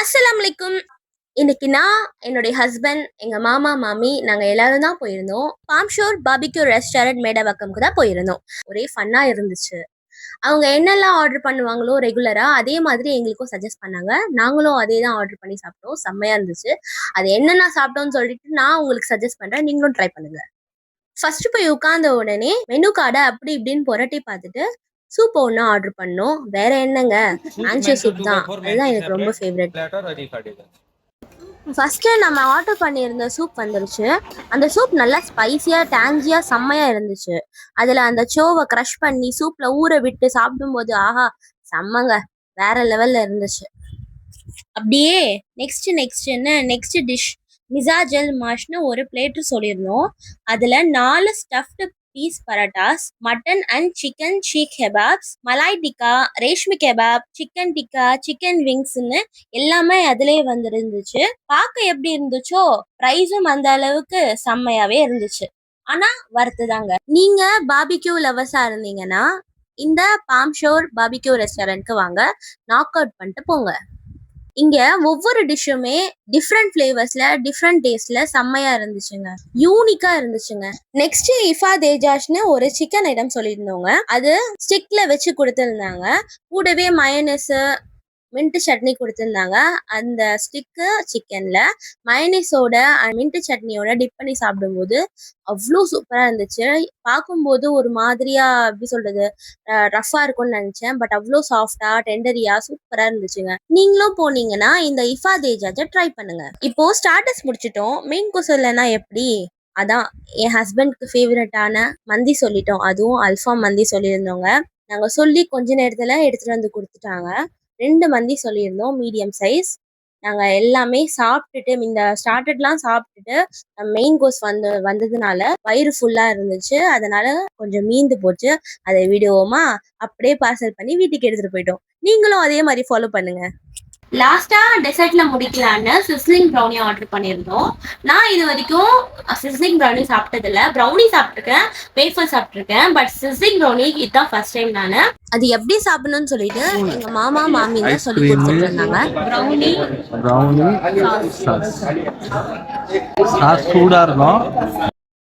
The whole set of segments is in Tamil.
அஸ்ஸலாமு அலைக்கும். இன்னைக்கு நான், என்னுடைய ஹஸ்பண்ட், எங்க மாமா, மாமி நாங்க எல்லாரும் தான் போயிருந்தோம். பாம் ஷோர் பார்பிக்யூ ரெஸ்டாரண்ட் மேடவாக்கம்க்கு தான் போயிருந்தோம். ஒரே ஃபன்னா இருந்துச்சு. அவங்க என்னெல்லாம் ஆர்டர் பண்ணுவாங்களோ ரெகுலரா, அதே மாதிரி எங்களுக்கும் சஜெஸ்ட் பண்ணாங்க. நாங்களும் அதே தான் ஆர்டர் பண்ணி சாப்பிட்டோம். செம்மையா இருந்துச்சு. அது என்னென்ன சாப்பிட்டோம்னு சொல்லிட்டு நான் உங்களுக்கு சஜெஸ்ட் பண்றேன். நீங்களும் ட்ரை பண்ணுங்க. ஃபர்ஸ்ட் போய் உட்கார்ந்த உடனே மெனு கார்டை அப்படி இப்படின்னு புரட்டி பார்த்துட்டு சூப் ஒன்று ஆர்டர் பண்ணோம். வேற என்னங்க, ஆன்சோ சூப் தான். அதுதான் எனக்கு ரொம்ப ஃபேவரட். ஃபர்ஸ்ட்டு நம்ம ஆர்டர் பண்ணியிருந்த சூப் வந்துருச்சு. அந்த சூப் நல்லா ஸ்பைசியாக டேங்கியாக செம்மையாக இருந்துச்சு. அதில் அந்த சோவை க்ரஷ் பண்ணி சூப்பில் ஊற விட்டு சாப்பிடும்போது ஆஹா செம்மங்க, வேற லெவலில் இருந்துச்சு. அப்படியே நெக்ஸ்ட் டிஷ் மிசாஜல் மாஷ்னு ஒரு பிளேட்டு சொல்லியிருந்தோம். அதில் 4 stuffed peas parathas, mutton and chicken seekh kebabs, malai tikka, reshmi kebab, chicken tikka, chicken விங்ஸ்ன்னு எல்லாமே அதிலே வந்துருந்துச்சு. பார்க்க எப்படி இருந்துச்சோ ப்ரைஸும் அந்த அளவுக்கு செம்மையாவே இருந்துச்சு. ஆனா வருத்துதாங்க. நீங்க பார்பிக்யூ லவர்ஸா இருந்தீங்கன்னா இந்த பாம் ஷோர் பார்பிக்யூ ரெஸ்டாரண்ட்க்கு வாங்க, நாக் அவுட் பண்ணிட்டு போங்க. இங்க ஒவ்வொரு டிஷ்ஷுமே டிஃப்ரெண்ட் ஃபிளேவர்ஸ்ல டிஃப்ரெண்ட் டேஸ்ட்ல செம்மையா இருந்துச்சுங்க. யூனிக்கா இருந்துச்சுங்க. நெக்ஸ்ட் இஃபா தேஜாஷ்னு ஒரு சிக்கன் ஐட்டம் சொல்லியிருந்தோங்க. அது ஸ்டிக்ல வச்சு கொடுத்துருந்தாங்க. கூடவே மயனஸ், மின்ட் சட்னி கொடுத்துருந்தாங்க. அந்த ஸ்டிக்கு சிக்கன்ல மயனஸோட மின்ட் சட்னியோட டிப் பண்ணி சாப்பிடும்போது அவ்வளோ சூப்பரா இருந்துச்சு. பார்க்கும்போது ஒரு மாதிரியா எப்படி சொல்றது, ரஃபா இருக்கும்னு நினைச்சேன். பட் அவ்வளோ சாஃப்டா டெண்டரியா சூப்பரா இருந்துச்சுங்க. நீங்களும் போனீங்கன்னா இந்த இஃபா தேஜாஜை ட்ரை பண்ணுங்க. இப்போ ஸ்டார்டர்ஸ் முடிச்சிட்டோம். மெயின் கோர்ஸ் இல்லைன்னா எப்படி? அதான் என் ஹஸ்பண்ட்க்கு ஃபேவரட்டான மந்தி சொல்லிட்டோம். அதுவும் அல்ஃபாம் மந்தி சொல்லியிருந்தோங்க. நாங்கள் சொல்லி கொஞ்ச நேரத்தில் எடுத்துட்டு வந்து கொடுத்துட்டாங்க. 2 மந்தி சொல்லியிருந்தோம், மீடியம் சைஸ். நாங்கள் எல்லாமே சாப்பிட்டுட்டு இந்த ஸ்டார்டர்லாம் சாப்பிட்டுட்டு மெயின் கோர்ஸ் வந்ததுனால வயிறு ஃபுல்லாக இருந்துச்சு. அதனால கொஞ்சம் மீந்து போச்சு. அதை விடுவோமா, அப்படியே பார்சல் பண்ணி வீட்டுக்கு எடுத்துகிட்டு போயிட்டோம். நீங்களும் அதே மாதிரி ஃபாலோ பண்ணுங்க. லாஸ்டா டெசர்ட்ல முடிக்கலான்னு சிஸ்லிங் ப்ரௌனி ஆர்டர் பண்ணியிருந்தோம். நான் இது வரைக்கும் சிஸ்லிங் ப்ரௌனி சாப்பிட்டதில்ல. ப்ரௌனி சாப்பிட்ருக்கேன், வேஃபர் சாப்பிட்ருக்கேன், பட் சிஸ்லிங் ப்ரௌனி இதுதான் ஃபர்ஸ்ட் டைம். நான் அது எப்படி சாப்பிடணும்னு சொல்லிட்டு எங்க மாமா மாமி தான் சொல்லி கொடுத்துட்டு இருந்தாங்க. ப்ரௌனி சூடா இருக்கும்,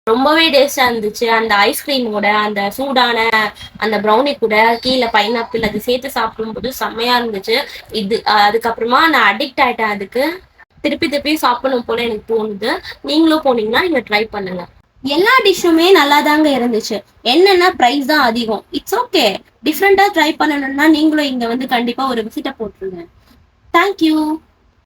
ரொம்பவே டேஸ்டா இருந்துச்சு. அந்த ஐஸ்கிரீமோட அந்த சூடான அந்த ப்ரௌனி கூட கீழே பைனாப்பிள் அது சேர்த்து சாப்பிடும்போது செம்மையா இருந்துச்சு. அதுக்கப்புறமா நான் அடிக்ட் ஆயிட்டேன். அதுக்கு திருப்பி சாப்பிடணும் போல எனக்கு தோணுது. நீங்களும் போனீங்கன்னா நீங்க ட்ரை பண்ணுங்க. எல்லா டிஷ்ஷுமே நல்லா தாங்க இருந்துச்சு. என்னன்னா ப்ரைஸ் தான் அதிகம். இட்ஸ் ஓகே, டிஃப்ரெண்டா ட்ரை பண்ணணும்னா நீங்களும் இங்க வந்து கண்டிப்பா ஒரு விசிட்டை போட்டுருங்க. தேங்க்யூ.